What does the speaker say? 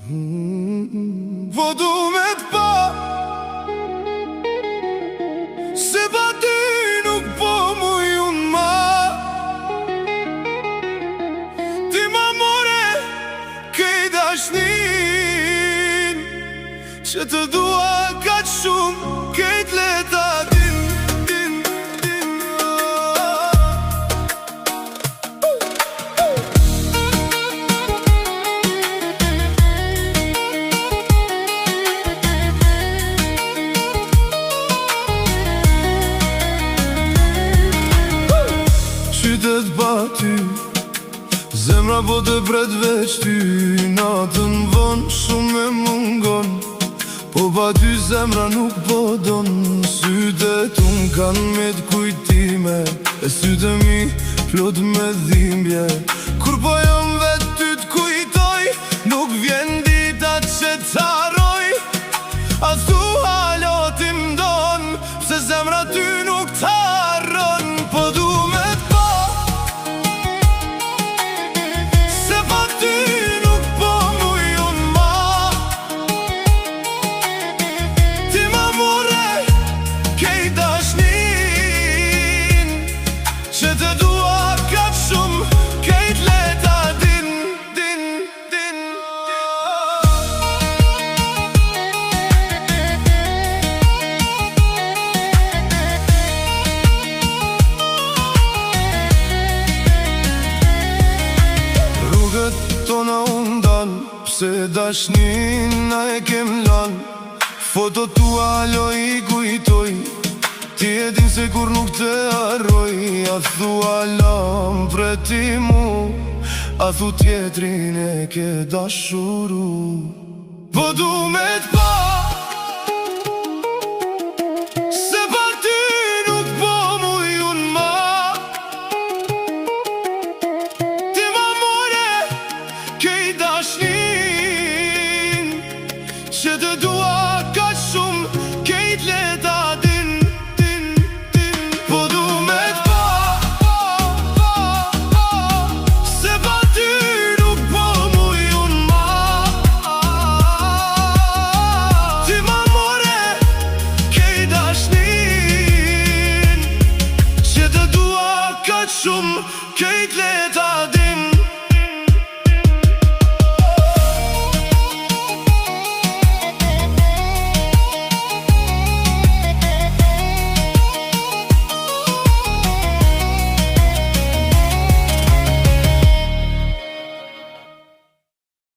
Po du me t'pa, se pa ty nuk po mujun ma. Ti ma more kej dashnin, që të dua kaq shumë kejt leta din. Qytet pa ty, zemra po të bret veç ty. Natën von shumë e mungon, po pa ty zemra nuk po don. Sytet unë kanë me t'kujtime, e sytë mi plot me dhimbje. Kur po jom vet ty t'kujtoj, nuk vjen dita që t'haroj. A thu halo ti m'don, pse zemra ty nuk t'harron. Po du me t'pa, se pa ty nuk po mujun ma. Ti ma more kej dashnin, që të dua kaq shumë kejt leta din. Rrugët tona undan, pse dashnin na e kem lan. Foto tua alo i kujtoj, ti e din se kur nuk te harroj. A thua lam preti mu, a thu tjetrin e ke dashuru. Po du me t'pa, se pa ty nuk po mujun ma. Ti ma more kej dashnin,